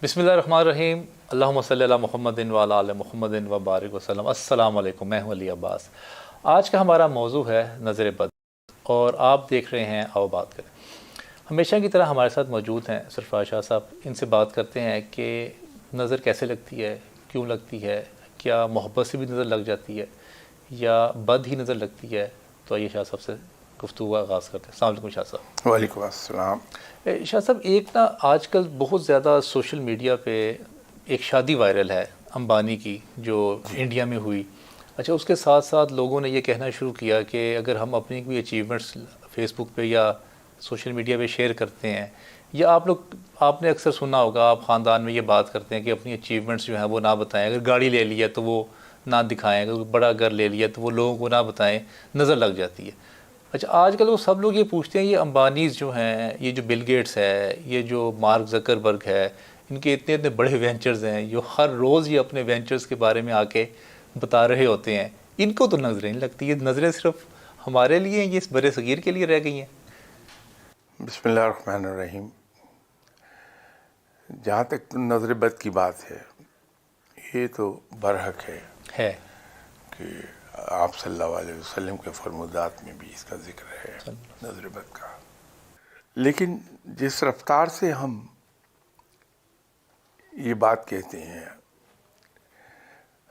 بسم اللہ الرحمن الرحیم، اللہم صلی علی محمد وعلی آل محمد وبارک وسلم۔ السلام علیکم، میں ہوں علی عباس۔ آج کا ہمارا موضوع ہے نظر بد، اور آپ دیکھ رہے ہیں آؤ بات کریں۔ ہمیشہ کی طرح ہمارے ساتھ موجود ہیں سرفراز شاہ صاحب، ان سے بات کرتے ہیں کہ نظر کیسے لگتی ہے، کیوں لگتی ہے، کیا محبت سے بھی نظر لگ جاتی ہے یا بد ہی نظر لگتی ہے۔ تو آئیے شاہ صاحب سے گفتگو کا آغاز کرتے ہیں۔ السلام علیکم شاہ صاحب۔ وعلیکم السلام۔ شاہ صاحب، ایک نا آج کل بہت زیادہ سوشل میڈیا پہ ایک شادی وائرل ہے امبانی کی، جو انڈیا میں ہوئی۔ اچھا، اس کے ساتھ ساتھ لوگوں نے یہ کہنا شروع کیا کہ اگر ہم اپنی کوئی اچیومنٹس فیس بک پہ یا سوشل میڈیا پہ شیئر کرتے ہیں، یا آپ نے اکثر سنا ہوگا، آپ خاندان میں یہ بات کرتے ہیں کہ اپنی اچیومنٹس جو ہیں وہ نہ بتائیں، اگر گاڑی لے لی ہے تو وہ نہ دکھائیں، اگر بڑا گھر لے لیا تو وہ لوگوں کو نہ بتائیں، نظر لگ جاتی ہے۔ اچھا، آج کل وہ سب لوگ یہ پوچھتے ہیں، یہ امبانیز جو ہیں، یہ جو بل گیٹس ہے، یہ جو مارک زکربرگ ہے، ان کے اتنے اتنے بڑے وینچرز ہیں، جو ہر روز یہ اپنے وینچرز کے بارے میں آ کے بتا رہے ہوتے ہیں، ان کو تو نظریں نہیں لگتی، یہ نظریں صرف ہمارے لیے ہیں، یہ اس برِ صغیر کے لیے رہ گئی ہیں۔ بسم اللہ الرحمن الرحیم۔ جہاں تک نظر بد کی بات ہے، یہ تو برحق ہے کہ آپ صلی اللہ علیہ وسلم کے فرمودات میں بھی اس کا ذکر ہے، نظر بد کا۔ لیکن جس رفتار سے ہم یہ بات کہتے ہیں،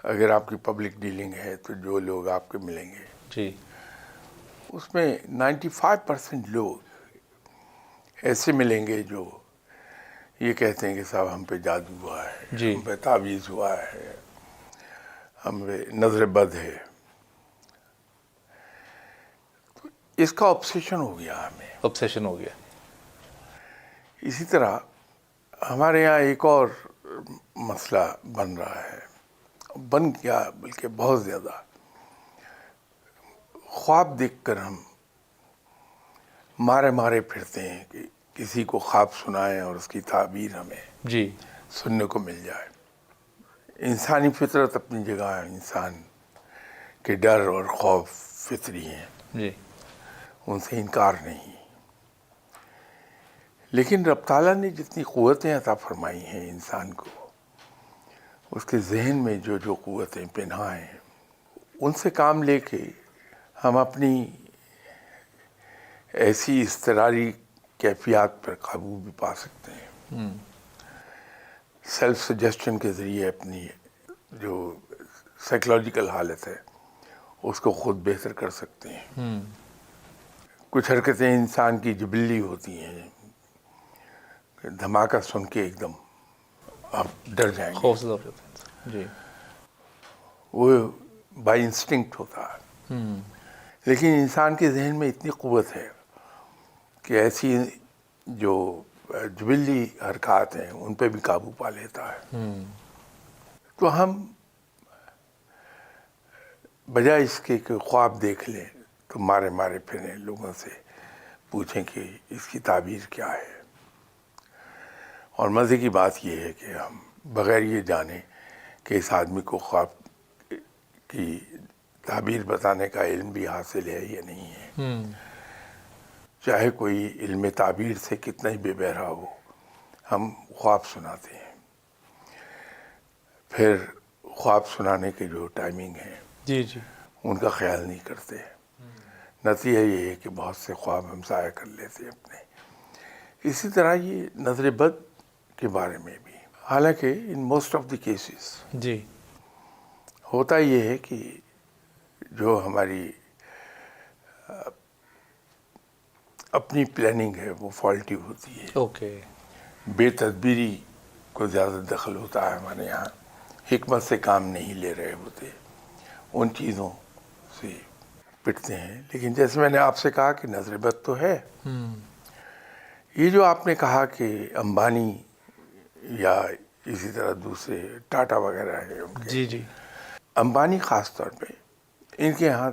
اگر آپ کی پبلک ڈیلنگ ہے تو جو لوگ آپ کے ملیں گے، جی، اس میں 95% لوگ ایسے ملیں گے جو یہ کہتے ہیں کہ صاحب ہم پہ جادو ہوا ہے، جی، ہم پہ تعویذ ہوا ہے، ہم پہ نظر بد ہے۔ تو اس کا آبسیشن ہو گیا ہمیں۔ obsession ہو گیا۔ اسی طرح ہمارے یہاں ایک اور مسئلہ بن رہا ہے، بن گیا بلکہ بہت زیادہ۔ خواب دیکھ کر ہم مارے مارے پھرتے ہیں کہ کسی کو خواب سنائیں اور اس کی تعبیر ہمیں جی، سننے کو مل جائے۔ انسانی فطرت اپنی جگہ ہے، انسان کے ڈر اور خوف فطری ہیں، جی، ان سے انکار نہیں۔ لیکن رب تعالیٰ نے جتنی قوتیں عطا فرمائی ہیں انسان کو، اس کے ذہن میں جو جو قوتیں پنہاں ہیں، ان سے کام لے کے ہم اپنی ایسی اضطراری کیفیات پر قابو بھی پا سکتے ہیں۔ سیلف سجیسشن کے ذریعے اپنی جو سائیکولوجیکل حالت ہے اس کو خود بہتر کر سکتے ہیں۔ کچھ حرکتیں انسان کی جبلی ہوتی ہیں کہ دھماکہ سن کے ایک دم آپ ڈر جائیں گے، خوف زدہ ہو جاتے ہیں۔ جی، وہ بائی انسٹنکٹ ہوتا ہے۔ لیکن انسان کے ذہن میں اتنی قوت ہے کہ ایسی جو جبلی حرکات ہیں ان پہ بھی قابو پا لیتا ہے۔ تو ہم بجائے اس کے کہ خواب دیکھ لیں تو مارے مارے پھریں، لوگوں سے پوچھیں کہ اس کی تعبیر کیا ہے۔ اور مزے کی بات یہ ہے کہ ہم بغیر یہ جانیں کہ اس آدمی کو خواب کی تعبیر بتانے کا علم بھی حاصل ہے یا نہیں ہے، چاہے کوئی علم تعبیر سے کتنا ہی بے بہرا ہو، ہم خواب سناتے ہیں۔ پھر خواب سنانے کے جو ٹائمنگ ہے جی، جی، ان کا خیال نہیں کرتے۔ نتیجہ یہ ہے کہ بہت سے خواب ہم ضائع کر لیتے ہیں اپنے۔ اسی طرح یہ نظر بد کے بارے میں بھی، حالانکہ in most of the cases جی، ہوتا یہ ہے کہ جو ہماری اپنی پلاننگ ہے وہ فالٹی ہوتی ہے، اوکے، بے تدبیری کو زیادہ دخل ہوتا ہے ہمارے یہاں، حکمت سے کام نہیں لے رہے ہوتے، ان چیزوں سے پٹتے ہیں۔ لیکن جیسے میں نے آپ سے کہا کہ نظر بد تو ہے۔ یہ جو آپ نے کہا کہ امبانی یا اسی طرح دوسرے ٹاٹا وغیرہ ہیں ان کے، جی، جی، امبانی خاص طور پہ ان کے ہاں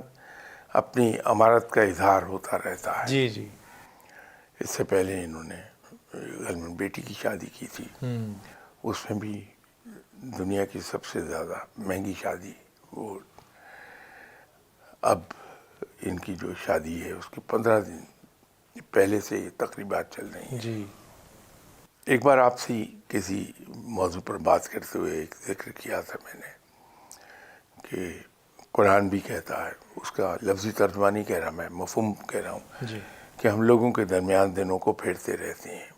اپنی امارت کا اظہار ہوتا رہتا ہے۔ جی، جی، اس سے پہلے انہوں نے غالباً بیٹی کی شادی کی تھی، اس میں بھی دنیا کی سب سے زیادہ مہنگی شادی، وہ اب ان کی جو شادی ہے اس کے 15 دن پہلے سے یہ تقریبات چل رہی ہیں۔ جی، ایک بار آپ سے کسی موضوع پر بات کرتے ہوئے ایک ذکر کیا تھا میں نے کہ قرآن بھی کہتا ہے، اس کا لفظی ترجمہ نہیں کہہ رہا میں، مفہوم کہہ رہا ہوں جی کہ ہم لوگوں کے درمیان دنوں کو پھیرتے رہتے ہیں،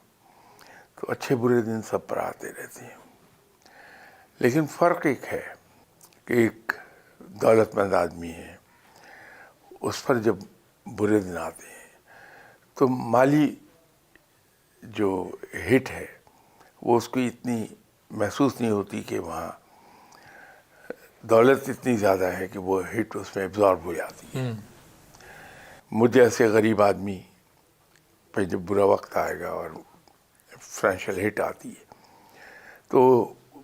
تو اچھے برے دن سب پر آتے رہتے ہیں، لیکن فرق ایک ہے کہ ایک دولت مند آدمی ہے، اس پر جب برے دن آتے ہیں تو مالی جو ہٹ ہے وہ اس کو اتنی محسوس نہیں ہوتی کہ وہاں دولت اتنی زیادہ ہے کہ وہ ہٹ اس میں ایبزارب ہو جاتی ہے۔ مجھے ایسے غریب آدمی پہ جب برا وقت آئے گا اور فائنینشیل ہٹ آتی ہے تو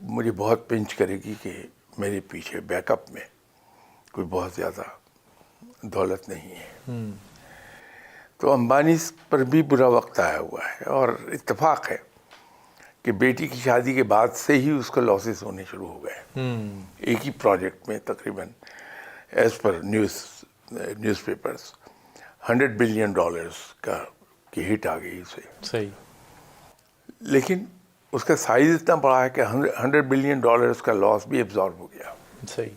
مجھے بہت پنچ کرے گی کہ میرے پیچھے بیک اپ میں کوئی بہت زیادہ دولت نہیں ہے۔ تو امبانی پر بھی برا وقت آیا ہوا ہے، اور اتفاق ہے کہ بیٹی کی شادی کے بعد سے ہی اس کو لاسز ہونے شروع ہو گئے، ایک ہی پروجیکٹ میں تقریباً as per news papers $100 billion کی ہٹ آ گئی اسے۔ صحیح۔ لیکن اس کا سائز اتنا بڑا ہے کہ $100 بلین کا لاس بھی ایبزارب ہو گیا۔ صحیح۔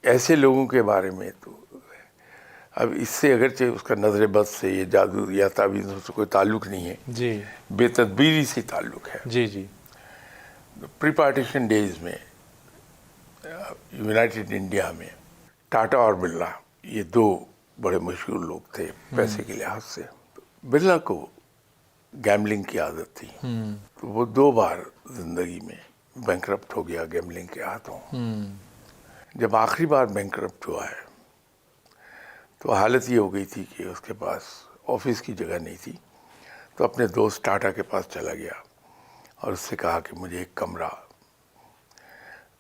ایسے لوگوں کے بارے میں تو اب اس سے اگرچہ اس کا نظر بد سے یا جادو یا تعویذوں سے کوئی تعلق نہیں ہے، جی بے تدبیری سے تعلق ہے۔ جی جی پری پارٹیشن ڈیز میں یونائٹڈ انڈیا میں ٹاٹا اور برلا یہ دو بڑے مشہور لوگ تھے پیسے کے لحاظ سے۔ برلا کو گیملنگ کی عادت تھی، تو وہ 2 بار زندگی میں بینکرپٹ ہو گیا گیملنگ کے ہاتھوں۔ جب آخری بار بینکرپٹ ہوا ہے تو حالت یہ ہو گئی تھی کہ اس کے پاس آفس کی جگہ نہیں تھی، تو اپنے دوست ٹاٹا کے پاس چلا گیا اور اس سے کہا کہ مجھے ایک کمرہ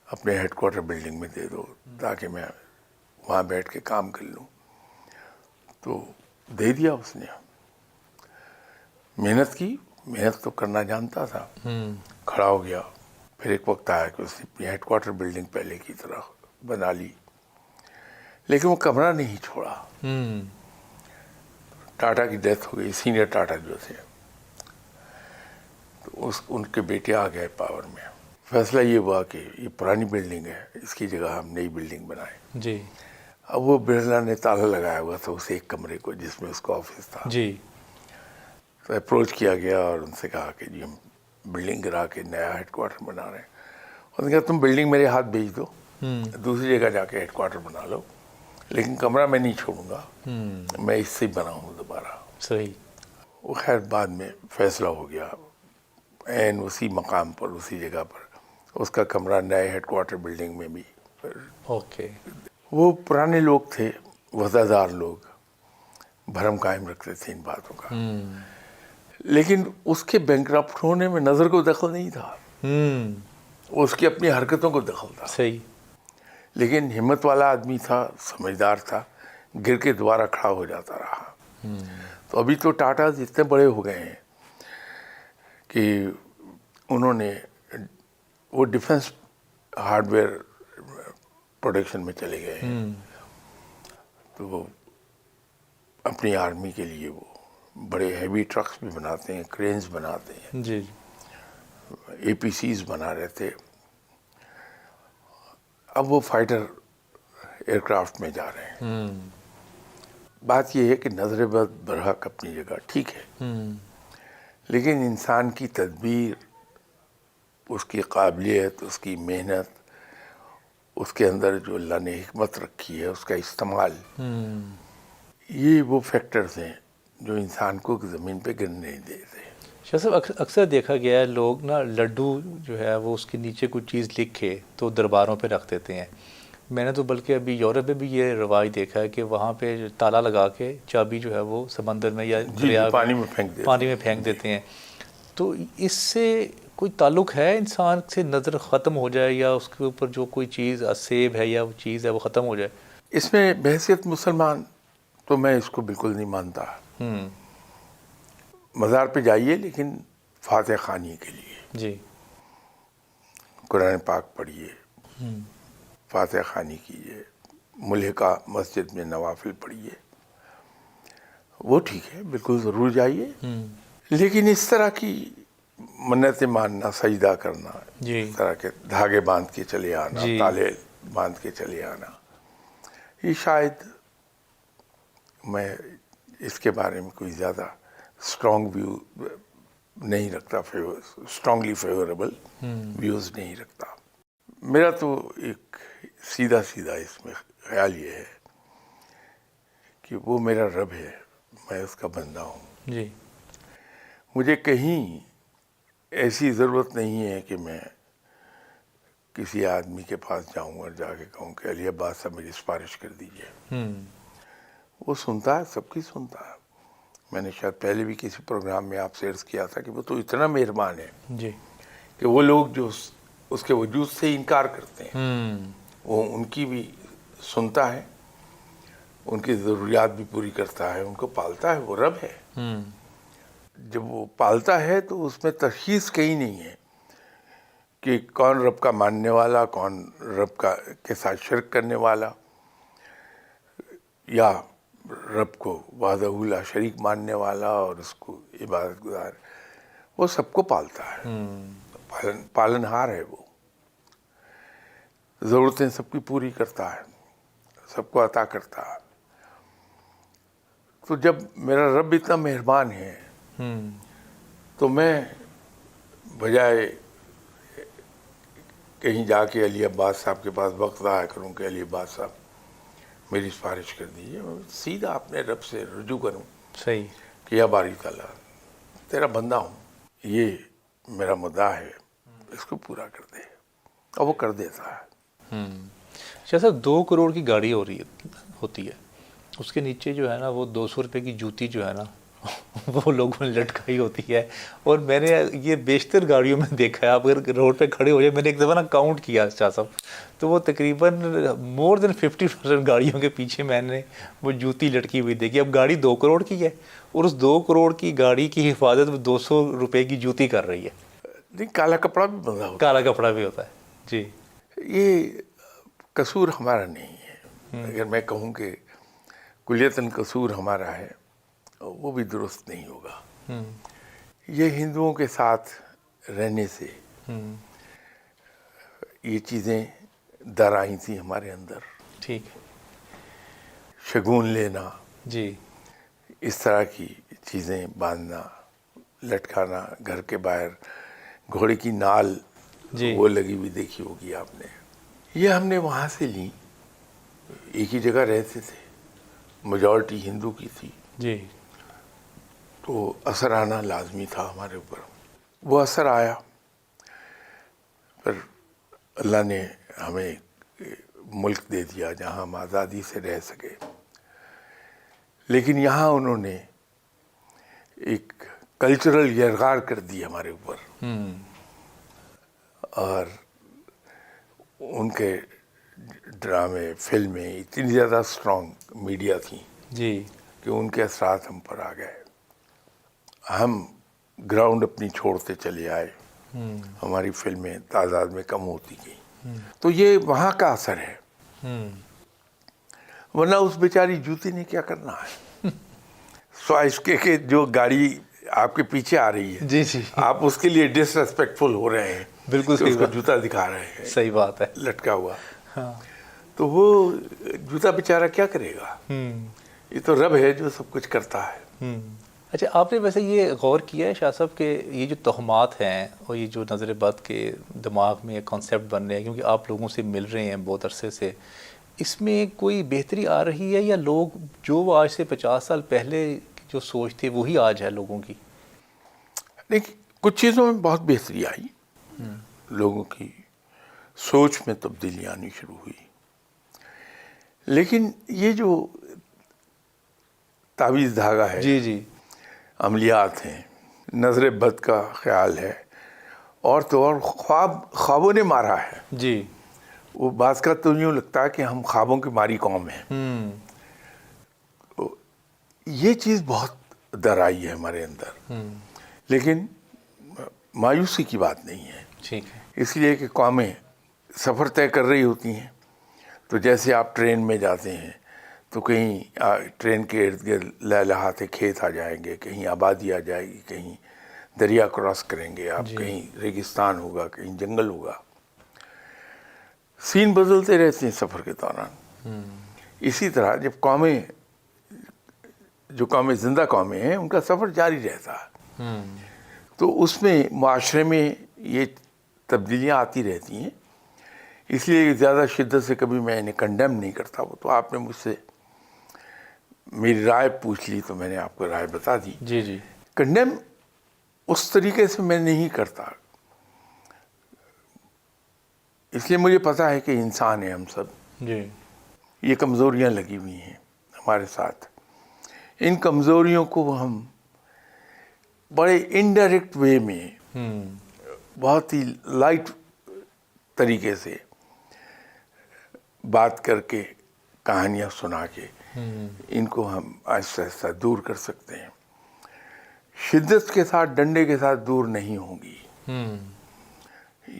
اپنے ہیڈ کوارٹر بلڈنگ میں دے دو تاکہ میں وہاں بیٹھ کے کام کر لوں۔ تو دے دیا اس نے۔ محنت کی، محنت تو کرنا جانتا تھا، کھڑا ہو گیا۔ پھر ایک وقت آیا کہ اس نے اپنی ہیڈ کوارٹر بلڈنگ پہلے کی طرح بنا لی، لیکن وہ کمرہ نہیں چھوڑا۔ ٹاٹا کی ڈیتھ ہو گئی، سینئر ٹاٹا جو تھے، تو ان کے بیٹے آ گئے پاور میں۔ فیصلہ یہ ہوا کہ یہ پرانی بلڈنگ ہے، اس کی جگہ ہم نئی بلڈنگ بنائیں۔ جی اب وہ برلا نے تالا لگایا ہوا تھا اس ایک کمرے کو جس میں اس کا آفس تھا۔ جی تو اپروچ کیا گیا اور ان سے کہا کہ جی ہم بلڈنگ گرا کے نیا ہیڈ کوارٹر بنا رہے ہیں۔ انہوں نے کہا تم بلڈنگ میرے ہاتھ بھیج دو، دوسری جگہ جا کے ہیڈ کوارٹر بنا لو، لیکن کمرہ میں نہیں چھوڑوں گا، میں اس سے بناؤں دوبارہ۔ صحیح۔ وہ خیر بعد میں فیصلہ ہو گیا، عین اسی مقام پر اسی جگہ پر اس کا کمرہ نئے ہیڈ کوارٹر بلڈنگ میں بھی۔ اوکے۔ وہ پرانے لوگ تھے، وفادار لوگ، بھرم قائم رکھتے تھے ان باتوں کا، لیکن اس کے بینکرپٹ ہونے میں نظر کو دخل نہیں تھا، اس کی اپنی حرکتوں کو دخل تھا۔ صحیح۔ لیکن ہمت والا آدمی تھا، سمجھدار تھا، گر کے دوبارہ کھڑا ہو جاتا رہا۔ تو ابھی تو ٹاٹا اتنے بڑے ہو گئے ہیں کہ انہوں نے وہ ڈیفنس ہارڈ ویئر پروڈکشن میں چلے گئے ہیں، تو وہ اپنی آرمی کے لیے وہ بڑے ہیوی ٹرکس بھی بناتے ہیں، کرینز بناتے ہیں، جی APCs بنا رہے تھے۔ اب وہ فائٹر ایئر کرافٹ میں جا رہے ہیں۔ بات یہ ہے کہ نظر بد برحق اپنی جگہ ٹھیک ہے، لیکن انسان کی تدبیر، اس کی قابلیت، اس کی محنت، اس کے اندر جو اللہ نے حکمت رکھی ہے، اس کا استعمال، یہ وہ فیکٹرز ہیں جو انسان کو زمین پہ گرنے نہیں دیتے۔ شاہ صاحب اکثر دیکھا گیا ہے لوگ نا لڈو جو ہے وہ اس کے نیچے کوئی چیز لکھے تو درباروں پہ رکھ دیتے ہیں۔ میں نے تو بلکہ ابھی یورپ میں بھی یہ رواج دیکھا ہے کہ وہاں پہ تالا لگا کے چابی جو ہے وہ سمندر میں یا دریا پانی میں پھینک دیتے ہیں۔ تو اس سے کوئی تعلق ہے انسان سے نظر ختم ہو جائے، یا اس کے اوپر جو کوئی چیز سیب ہے یا وہ چیز ہے وہ ختم ہو جائے؟ اس میں بحیثیت مسلمان تو میں اس کو بالکل نہیں مانتا۔ مزار پہ جائیے لیکن فاتح خوانی کے لیے، جی قرآن پاک پڑھیے، فاتح خوانی کیجیے، ملحقہ مسجد میں نوافل پڑھیے، وہ ٹھیک ہے، بالکل ضرور جائیے، لیکن اس طرح کی منتیں ماننا، سجدہ کرنا، جی اس طرح کے دھاگے باندھ کے چلے آنا، جی تالے باندھ کے چلے آنا، یہ شاید میں اس کے بارے میں کوئی زیادہ اسٹرانگ ویو نہیں رکھتا، اسٹرانگلی فیوریبل ویوز نہیں رکھتا. میرا تو ایک سیدھا اس میں خیال یہ ہے کہ وہ میرا رب ہے، میں اس کا بندہ ہوں. جی مجھے کہیں ایسی ضرورت نہیں ہے کہ میں کسی آدمی کے پاس جاؤں اور جا کے کہوں کہ علی عباس صاحب میری سفارش کر دیجیے. وہ سنتا ہے، سب کی سنتا ہے. میں نے شاید پہلے بھی کسی پروگرام میں آپ سے عرض کیا تھا کہ وہ تو اتنا مہربان ہے جی کہ وہ لوگ جو اس کے وجود سے انکار کرتے ہیں وہ ان کی بھی سنتا ہے، ان کی ضروریات بھی پوری کرتا ہے، ان کو پالتا ہے. وہ رب ہے. جب وہ پالتا ہے تو اس میں تشخیص کہیں نہیں ہے کہ کون رب کا ماننے والا، کون رب کے ساتھ شرک کرنے والا، یا رب کو وحدہ لا شریک ماننے والا اور اس کو عبادت گزار. وہ سب کو پالتا ہے، پالنہار ہے. وہ ضرورتیں سب کی پوری کرتا ہے، سب کو عطا کرتا ہے. تو جب میرا رب اتنا مہربان ہے تو میں بجائے کہیں جا کے علی عباس صاحب کے پاس وقت ضائع کروں کہ علی عباس صاحب میری سفارش کر دیجیے، سیدھا اپنے رب سے رجوع کروں صحیح کہ یا باری تعالیٰ تیرا بندہ ہوں، یہ میرا مدعا ہے، اس کو پورا کر دے. اور وہ کر دیتا ہے. شاہ صاحب 2 کروڑ کی گاڑی ہوتی ہے، اس کے نیچے جو ہے نا وہ 200 روپے کی جوتی جو ہے نا وہ لوگوں نے لٹکائی ہوتی ہے. اور میں نے یہ بیشتر گاڑیوں میں دیکھا ہے، آپ اگر روڈ پہ کھڑے ہو جائے، میں نے ایک دفعہ نا کاؤنٹ کیا شاہ صاحب، تو وہ تقریباً مور دین 50% گاڑیوں کے پیچھے میں نے وہ جوتی لٹکی ہوئی دیکھی. اب گاڑی 2 کروڑ کی ہے اور اس 2 کروڑ کی گاڑی کی حفاظت وہ 200 روپے کی جوتی کر رہی ہے. نہیں، کالا کپڑا بھی بندہ ہوتا کالا کپڑا بھی ہوتا ہے. جی ہے. یہ قصور ہمارا نہیں ہے. اگر میں کہوں کہ کلیتاً قصور ہمارا ہے، وہ بھی درست نہیں ہوگا. یہ ہندوؤں کے ساتھ رہنے سے یہ چیزیں در آئی تھیں ہمارے اندر. ٹھیک ہے. شگون لینا، جی اس طرح کی چیزیں باندھنا، لٹکانا، گھر کے باہر گھوڑے کی نال جی وہ لگی ہوئی دیکھی ہوگی آپ نے. یہ ہم نے وہاں سے لی. ایک ہی جگہ رہتے تھے، میجورٹی ہندو کی تھی، جی تو اثر آنا لازمی تھا ہمارے اوپر. وہ اثر آیا. پھر اللہ نے ہمیں ملک دے دیا جہاں ہم آزادی سے رہ سکے. لیکن یہاں انہوں نے ایک کلچرل یرغار کر دی ہمارے اوپر، اور ان کے ڈرامے، فلمیں اتنی زیادہ اسٹرانگ میڈیا تھیں جی کہ ان کے اثرات ہم پر آ گئے. ہم گراؤنڈ اپنی چھوڑتے چلے آئے، ہماری فلمیں تعداد میں کم ہوتی گئیں. تو یہ وہاں کا اثر ہے. ورنہ اس بیچاری جوتی نے کیا کرنا ہے؟ سوائے اس کے کہ جو گاڑی آپ کے پیچھے آ رہی ہے، جی جی آپ اس کے لیے ڈس ریسپیکٹفل ہو رہے ہیں، بالکل کہ صحیح اس کو بات، جوتا دکھا رہے ہیں صحیح بات ہے. لٹکا ہوا. ہاں تو وہ جوتا بیچارہ کیا کرے گا؟ یہ تو رب ہے جو سب کچھ کرتا ہے. اچھا، آپ نے ویسے یہ غور کیا ہے شاہ صاحب کہ یہ جو تہمات ہیں اور یہ جو نظر بد کے دماغ میں ایک کانسیپٹ بن رہے ہیں، کیونکہ آپ لوگوں سے مل رہے ہیں بہت عرصے سے، اس میں کوئی بہتری آ رہی ہے یا لوگ جو آج سے 50 سال پہلے جو سوچ تھی وہی آج ہے لوگوں کی؟ دیکھیے، کچھ چیزوں میں بہت بہتری آئی، لوگوں کی سوچ میں تبدیلی آنی شروع ہوئی. لیکن یہ جو تعویذ دھاگا ہے، جی جی عملیات ہیں، نظر بد کا خیال ہے، اور تو اور خوابوں نے مارا ہے. جی وہ بعض کا تو یوں لگتا ہے کہ ہم خوابوں کی ماری قوم ہیں. یہ چیز بہت در آئی ہے ہمارے اندر. لیکن مایوسی کی بات نہیں ہے. ٹھیک ہے. اس لیے کہ قومیں سفر طے کر رہی ہوتی ہیں، تو جیسے آپ ٹرین میں جاتے ہیں تو کہیں ٹرین کے ارد گرد لہلہاتے کھیت آ جائیں گے، کہیں آبادی آ جائے گی، کہیں دریا کراس کریں گے آپ, کہیں ریگستان ہوگا, کہیں جنگل ہوگا, سین بدلتے رہتے ہیں سفر کے دوران. اسی طرح جب قومیں, جو قومیں زندہ قومیں ہیں, ان کا سفر جاری رہتا ہے, تو اس میں معاشرے میں یہ تبدیلیاں آتی رہتی ہیں. اس لیے زیادہ شدت سے کبھی میں انہیں کنڈیم نہیں کرتا. وہ تو آپ نے مجھ سے میری رائے پوچھ لی تو میں نے آپ کو رائے بتا دی. جی جی. کنڈیم اس طریقے سے میں نہیں کرتا, اس لیے مجھے پتا ہے کہ انسان ہیں ہم سب. جی. یہ کمزوریاں لگی ہوئی ہیں ہمارے ساتھ. ان کمزوریوں کو ہم بڑے انڈائریکٹ وے میں, بہت ہی لائٹ طریقے سے بات کر کے, کہانیاں سنا کے, ان کو ہم آہستہ آہستہ دور کر سکتے ہیں. شدت کے ساتھ, ڈنڈے کے ساتھ دور نہیں ہوں گی.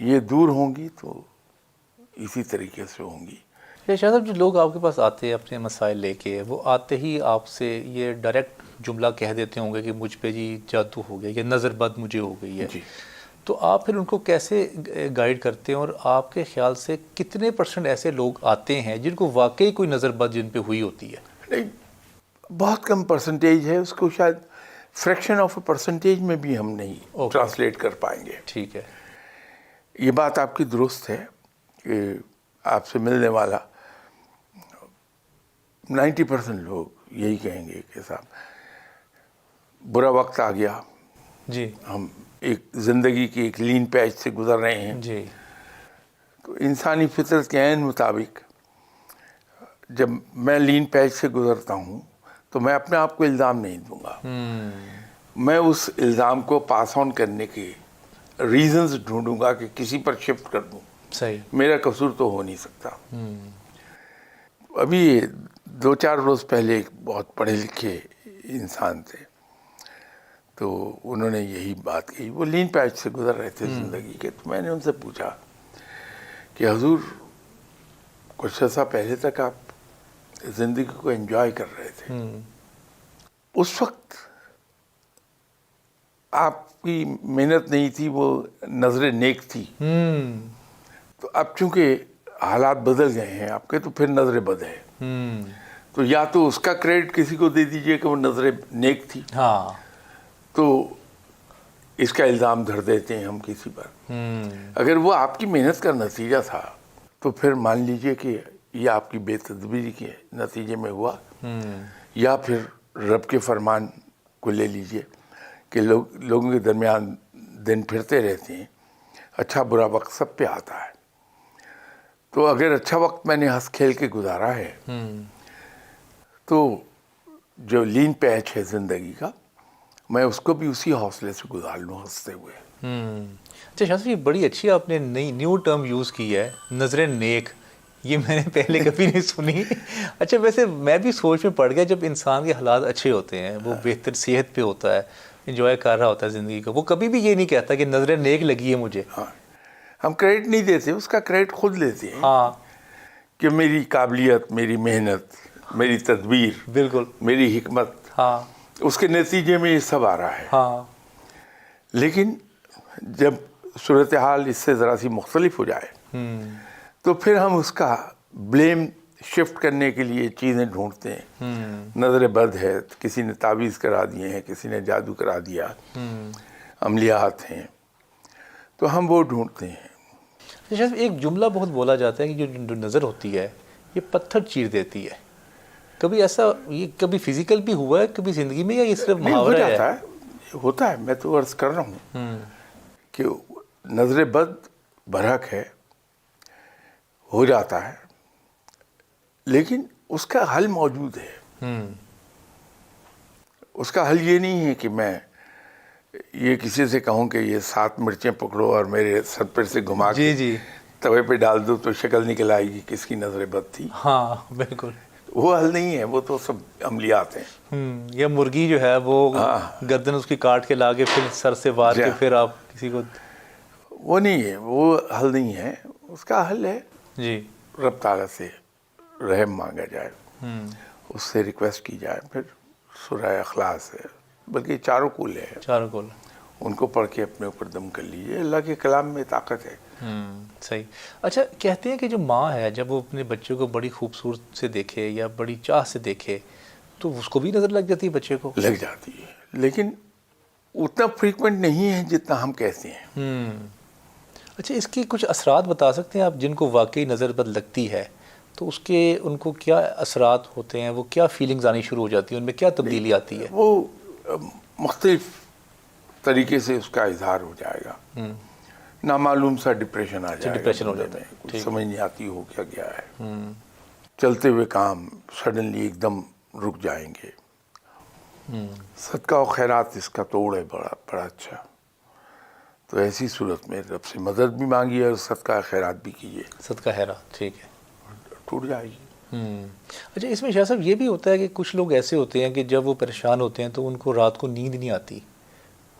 یہ دور ہوں گی تو اسی طریقے سے ہوں گی. شاہ صاحب, جو لوگ آپ کے پاس آتے ہیں اپنے مسائل لے کے, وہ آتے ہی آپ سے یہ ڈائریکٹ جملہ کہہ دیتے ہوں گے کہ مجھ پہ جی جادو ہو گیا یا نظر بد مجھے ہو گئی ہے. جی. تو آپ پھر ان کو کیسے گائیڈ کرتے ہیں, اور آپ کے خیال سے کتنے % ایسے لوگ آتے ہیں جن کو واقعی کوئی نظر بد جن پہ ہوئی ہوتی ہے؟ نہیں, بہت کم پرسنٹیج ہے. اس کو شاید فریکشن آف اے پرسنٹیج میں بھی ہم نہیں ٹرانسلیٹ کر پائیں گے. ٹھیک ہے. یہ بات آپ کی درست ہے کہ آپ سے ملنے والا 90% لوگ یہی کہیں گے کہ صاحب برا وقت آ گیا, جی, ہم ایک زندگی کی ایک لین پیچ سے گزر رہے ہیں. جی. تو انسانی فطرت کے عین مطابق جب میں لین پیچ سے گزرتا ہوں تو میں اپنے آپ کو الزام نہیں دوں گا. میں اس الزام کو پاس آن کرنے کے ریزنز ڈھونڈوں گا کہ کسی پر شفٹ کر دوں. صحیح. میرا قصور تو ہو نہیں سکتا. ابھی 2-4 روز پہلے ایک بہت پڑھے لکھے انسان تھے, تو انہوں نے یہی بات کہی. وہ لین پیچ سے گزر رہے تھے زندگی کے. تو میں نے ان سے پوچھا کہ حضور کچھ عرصہ پہلے تک آپ زندگی کو انجوائے کر رہے تھے, اس وقت آپ کی محنت نہیں تھی, وہ نظر نیک تھی. تو اب چونکہ حالات بدل گئے ہیں آپ کے, تو پھر نظر بد ہے. تو یا تو اس کا کریڈٹ کسی کو دے دیجئے کہ وہ نظر نیک تھی, ہاں, تو اس کا الزام دھر دیتے ہیں ہم کسی پر. اگر وہ آپ کی محنت کا نتیجہ تھا تو پھر مان لیجئے کہ یہ آپ کی بے تدبیری کے نتیجے میں ہوا, یا پھر رب کے فرمان کو لے لیجئے کہ لوگوں کے درمیان دن پھرتے رہتے ہیں, اچھا برا وقت سب پہ آتا ہے. تو اگر اچھا وقت میں نے ہنس کھیل کے گزارا ہے, تو جو لین پیچ ہے زندگی کا, میں اس کو بھی اسی حوصلے سے گزار لوں ہنستے ہوئے. اچھا شاہ صاحب, یہ بڑی اچھی آپ نے نئی نیو ٹرم یوز کی ہے, نظر نیک. یہ میں نے پہلے کبھی نہیں سنی. اچھا, ویسے میں بھی سوچ میں پڑ گیا, جب انسان کے حالات اچھے ہوتے ہیں, وہ بہتر صحت پہ ہوتا ہے, انجوائے کر رہا ہوتا ہے زندگی کو, وہ کبھی بھی یہ نہیں کہتا کہ نظر نیک لگی ہے مجھے. ہاں, ہم کریڈٹ نہیں دیتے, اس کا کریڈٹ خود لیتے ہیں. ہاں, کہ میری قابلیت, میری محنت, میری تدبیر, بالکل, میری حکمت, ہاں, اس کے نتیجے میں یہ سب آ رہا ہے. ہاں, لیکن جب صورتحال اس سے ذرا سی مختلف ہو جائے تو پھر ہم اس کا بلیم شفٹ کرنے کے لیے چیزیں ڈھونڈتے ہیں. نظر بد ہے, کسی نے تعویذ کرا دیے ہیں, کسی نے جادو کرا دیا, عملیات ہیں, تو ہم وہ ڈھونڈتے ہیں. ایک جملہ بہت بولا جاتا ہے کہ جو نظر ہوتی ہے یہ پتھر چیر دیتی ہے. کبھی ایسا یہ کبھی فزیکل بھی ہوا ہے کبھی زندگی میں, یا یہ صرف محاورہ ہے؟ ہوتا ہے. میں تو عرض کر رہا ہوں کہ نظر بد برحق ہے, ہو جاتا ہے, لیکن اس کا حل موجود ہے. اس کا حل یہ نہیں ہے کہ میں یہ کسی سے کہوں کہ یہ 7 مرچیں پکڑو اور میرے سر پر سے گھما کے توے پہ ڈال دو تو شکل نکل آئے گی کس کی نظر بد تھی. ہاں بالکل, وہ حل نہیں ہے, وہ تو سب عملیات ہیں. یا مرغی جو ہے وہ گردن اس کی کاٹ کے لا کے پھر سر سے وار کے پھر آپ کسی کو, وہ نہیں ہے, وہ حل نہیں ہے. اس کا حل ہے جی رب تعالیٰ سے رحم مانگا جائے, اس سے ریکویسٹ کی جائے. پھر سورہ اخلاص ہے, بلکہ چاروں کول ہے, چاروں کول, ان کو پڑھ کے اپنے اوپر دم کر لیجیے. اللہ کے کلام میں طاقت ہے. صحیح. اچھا کہتے ہیں کہ جو ماں ہے جب وہ اپنے بچے کو بڑی خوبصورت سے دیکھے یا بڑی چاہ سے دیکھے تو اس کو بھی نظر لگ جاتی ہے بچے کو؟ لگ جاتی ہے, لیکن اتنا فریکوینٹ نہیں ہے جتنا ہم کہتے ہیں. اچھا اس کے کچھ اثرات بتا سکتے ہیں آپ جن کو واقعی نظر بد لگتی ہے تو اس کے ان کو کیا اثرات ہوتے ہیں, وہ کیا فیلنگز آنی شروع ہو جاتی ہیں, ان میں کیا تبدیلی آتی ہے؟ وہ مختلف طریقے سے اس کا اظہار ہو جائے گا. نامعلوم سا ڈپریشن آ جائے گا, ڈپریشن ہو بندے جاتا ہے, میں کچھ ٹھیک. سمجھ نہیں آتی ہو کیا گیا ہے. چلتے ہوئے کام سڈنلی ایک دم رک جائیں گے. صدقہ و خیرات اس کا توڑ ہے بڑا اچھا. تو ایسی صورت میں رب سے مدد بھی مانگیے اور صدقہ خیرات بھی کیجیے, صدقہ خیرات, ٹھیک ہے. ٹوٹ جائے گی. اچھا اس میں شاہ صاحب یہ بھی ہوتا ہے کہ کچھ لوگ ایسے ہوتے ہیں کہ جب وہ پریشان ہوتے ہیں تو ان کو رات کو نیند نہیں آتی.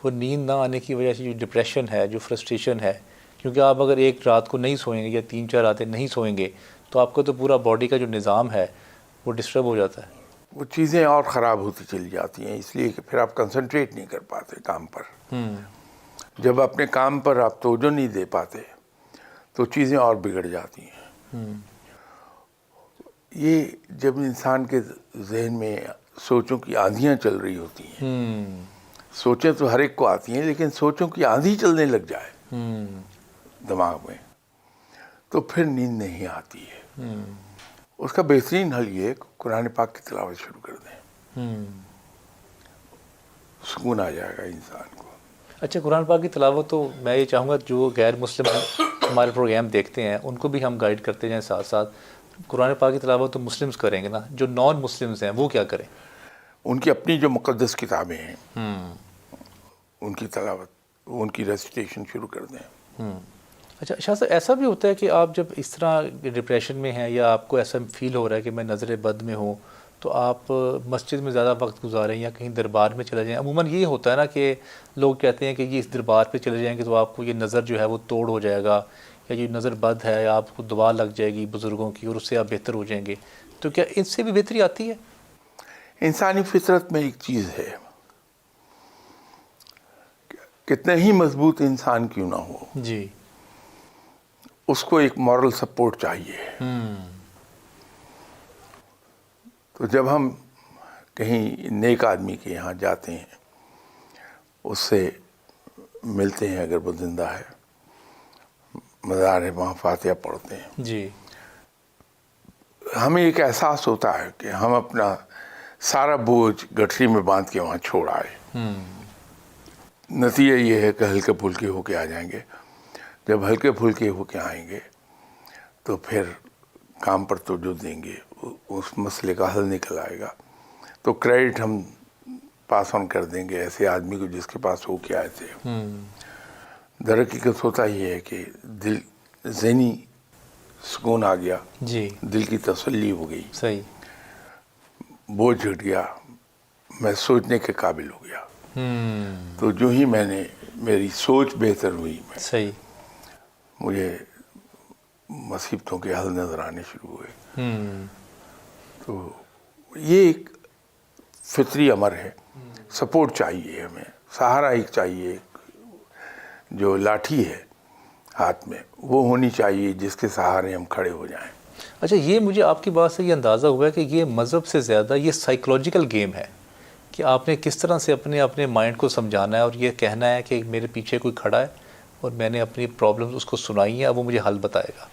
وہ نیند نہ آنے کی وجہ سے جو ڈپریشن ہے, جو فرسٹریشن ہے, کیونکہ آپ اگر ایک رات کو نہیں سوئیں گے یا 3-4 راتیں نہیں سوئیں گے تو آپ کا تو پورا باڈی کا جو نظام ہے وہ ڈسٹرب ہو جاتا ہے. وہ چیزیں اور خراب ہوتی چلی جاتی ہیں, اس لیے کہ پھر آپ کنسنٹریٹ نہیں کر پاتے کام پر. جب اپنے کام پر آپ توجہ نہیں دے پاتے تو چیزیں اور بگڑ جاتی ہیں. یہ جب انسان کے ذہن میں سوچوں کی آندھیاں چل رہی ہوتی ہیں, سوچیں تو ہر ایک کو آتی ہیں, لیکن سوچوں کی آندھی چلنے لگ جائے دماغ میں تو پھر نیند نہیں آتی ہے. اس کا بہترین حل یہ ہے کہ قرآن پاک کی تلاوت شروع کر دیں, سکون آ جائے گا انسان کو. اچھا قرآن پاک کی تلاوت تو میں یہ چاہوں گا جو غیر مسلم ہمارے پروگرام دیکھتے ہیں ان کو بھی ہم گائیڈ کرتے جائیں ساتھ ساتھ. قرآن پاک کی تلاوت تو مسلمز کریں گے نا, جو نان مسلمز ہیں وہ کیا کریں؟ ان کی اپنی جو مقدس کتابیں ہیں ان کی تلاوت, ان کی ریسیٹیشن شروع کر دیں. اچھا شاہ صاحب ایسا بھی ہوتا ہے کہ آپ جب اس طرح ڈپریشن میں ہیں یا آپ کو ایسا فیل ہو رہا ہے کہ میں نظر بد میں ہوں تو آپ مسجد میں زیادہ وقت گزاریں یا کہیں دربار میں چلے جائیں؟ عموماً یہ ہوتا ہے نا کہ لوگ کہتے ہیں کہ یہ اس دربار پہ چلے جائیں گے تو آپ کو یہ نظر جو ہے وہ توڑ ہو جائے گا, یا یہ نظر بد ہے یا آپ کو دعا لگ جائے گی بزرگوں کی اور اس سے آپ بہتر ہو جائیں گے. تو کیا ان سے بھی بہتری آتی ہے؟ انسانی فطرت میں ایک چیز ہے, کتنا ہی مضبوط انسان کیوں نہ ہو جی, اس کو ایک مورل سپورٹ چاہیے. تو جب ہم کہیں نیک آدمی کے یہاں جاتے ہیں, اس سے ملتے ہیں, اگر وہ زندہ ہے, مزار ہے, وہاں فاتحہ پڑھتے ہیں, جی, ہمیں ایک احساس ہوتا ہے کہ ہم اپنا سارا بوجھ گٹھری میں باندھ کے وہاں چھوڑ آئے. نتیجہ یہ ہے کہ ہلکے پھلکے ہو کے آ جائیں گے. جب ہلکے پھلکے ہو کے آئیں گے تو پھر کام پر توجہ دیں گے, اس مسئلے کا حل نکل آئے گا. تو کریڈٹ ہم پاس آن کر دیں گے ایسے آدمی کو جس کے پاس ہو کے آئے تھے. در حقیقت ہوتا یہ ہے کہ دل ذہنی سکون آ گیا, جی, دل کی تسلی ہو گئی, صحیح, بوجھ ہٹ گیا, میں سوچنے کے قابل ہو گیا. تو جو ہی میں نے میری سوچ بہتر ہوئی, صحیح, مجھے مصیبتوں کے حل نظر آنے شروع ہوئے. تو یہ ایک فطری امر ہے. سپورٹ چاہیے ہمیں, سہارا ایک چاہیے, ایک جو لاٹھی ہے ہاتھ میں وہ ہونی چاہیے جس کے سہارے ہم کھڑے ہو جائیں. اچھا یہ مجھے آپ کی بات سے یہ اندازہ ہوا ہے کہ یہ مذہب سے زیادہ یہ سائیکولوجیکل گیم ہے کہ آپ نے کس طرح سے اپنے مائنڈ کو سمجھانا ہے اور یہ کہنا ہے کہ میرے پیچھے کوئی کھڑا ہے اور میں نے اپنی پرابلمز اس کو سنائی ہیں, اب وہ مجھے حل بتائے گا.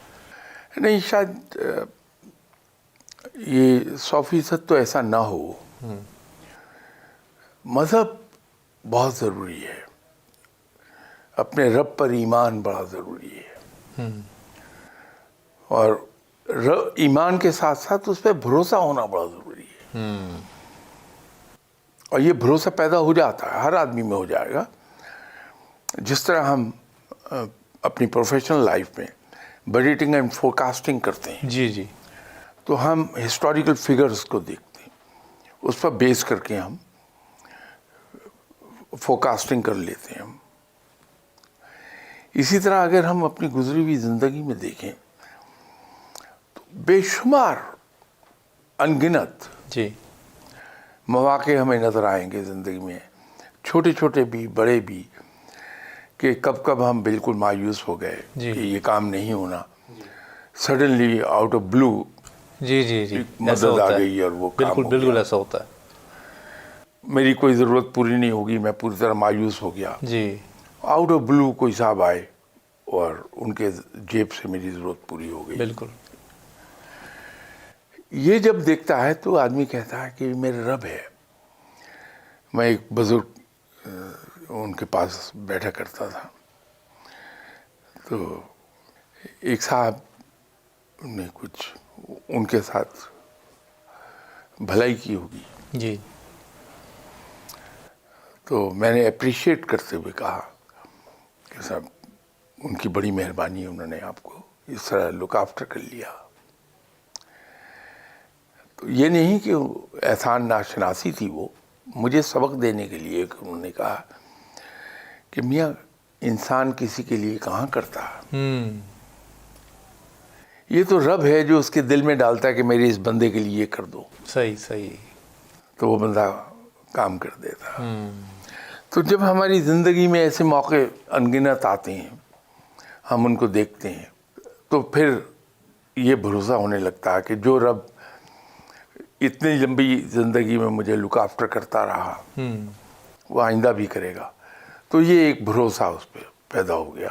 نہیں, شاید یہ 100% تو ایسا نہ ہو. مذہب بہت ضروری ہے, اپنے رب پر ایمان بڑا ضروری ہے, اور ایمان کے ساتھ ساتھ اس پہ بھروسہ ہونا بڑا ضروری ہے. اور یہ بھروسہ پیدا ہو جاتا ہے, ہر آدمی میں ہو جائے گا. جس طرح ہم اپنی پروفیشنل لائف میں بجٹنگ اینڈ فورکاسٹنگ کرتے ہیں, جی, جی, تو ہم ہسٹوریکل فگرز کو دیکھتے ہیں, اس پر بیس کر کے ہم فورکاسٹنگ کر لیتے ہیں ہم. اسی طرح اگر ہم اپنی گزری ہوئی زندگی میں دیکھیں تو بے شمار انگنت جی, مواقع ہمیں نظر آئیں گے زندگی میں, چھوٹے چھوٹے بھی بڑے بھی, کہ کب کب ہم بالکل مایوس ہو گئے جی. کہ یہ کام نہیں ہونا. سڈنلی آؤٹ آف بلو جی جی جی مدد آ گئی اور وہ کام بالکل ہو بالکل گیا. ایسا ہوتا ہے. میری کوئی ضرورت پوری نہیں ہوگی, میں پوری طرح مایوس ہو گیا. جی آؤٹ آف بلو کوئی صاحب آئے اور ان کے جیب سے میری ضرورت پوری ہو گئی. بالکل. یہ جب دیکھتا ہے تو آدمی کہتا ہے کہ یہ میرے رب ہے. میں ایک بزرگ ان کے پاس بیٹھا کرتا تھا, تو ایک صاحب نے کچھ ان کے ساتھ بھلائی کی ہوگی, جی تو میں نے اپریشیٹ کرتے ہوئے کہا کہ صاحب ان کی بڑی مہربانی ہے, انہوں نے آپ کو اس طرح لک آفٹر کر لیا. تو یہ نہیں کہ احسان ناشناسی تھی, وہ مجھے سبق دینے کے لیے کہ انہوں نے کہا کہ میاں انسان کسی کے لیے کہاں کرتا ہے, یہ تو رب ہے جو اس کے دل میں ڈالتا ہے کہ میرے اس بندے کے لیے یہ کر دو, صحیح صحیح. تو وہ بندہ کام کر دیتا. تو جب ہماری زندگی میں ایسے موقع انگنت آتے ہیں, ہم ان کو دیکھتے ہیں, تو پھر یہ بھروسہ ہونے لگتا ہے کہ جو رب اتنی لمبی زندگی میں مجھے لک آفٹر کرتا رہا وہ آئندہ بھی کرے گا. تو یہ ایک بھروسہ اس پہ پیدا ہو گیا.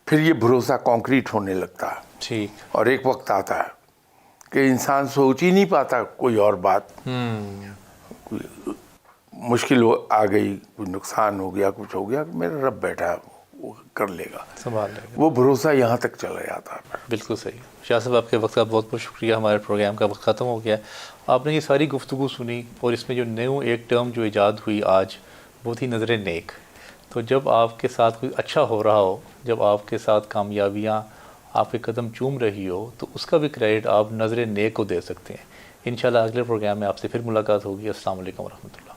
پھر یہ بھروسہ کانکریٹ ہونے لگتا ہے. ٹھیک. اور ایک وقت آتا ہے کہ انسان سوچ ہی نہیں پاتا کوئی اور بات, کوئی مشکل آ گئی, کوئی نقصان ہو گیا, کچھ ہو گیا, میرا رب بیٹھا ہے وہ کر لے گا, سنبھال لے گا. وہ بھروسہ یہاں تک چلا جاتا ہے. بالکل صحیح. شاہ صاحب آپ کے وقت کا بہت بہت شکریہ. ہمارے پروگرام کا وقت ختم ہو گیا. آپ نے یہ ساری گفتگو سنی, اور اس میں جو نیو ایک ٹرم جو ایجاد ہوئی آج, وہ تھی نظر نیک. تو جب آپ کے ساتھ کوئی اچھا ہو رہا ہو, جب آپ کے ساتھ کامیابیاں آپ کے قدم چوم رہی ہو, تو اس کا بھی کریڈٹ آپ نظر نیک کو دے سکتے ہیں. انشاءاللہ اگلے پروگرام میں آپ سے پھر ملاقات ہوگی. السلام علیکم ورحمۃ اللہ.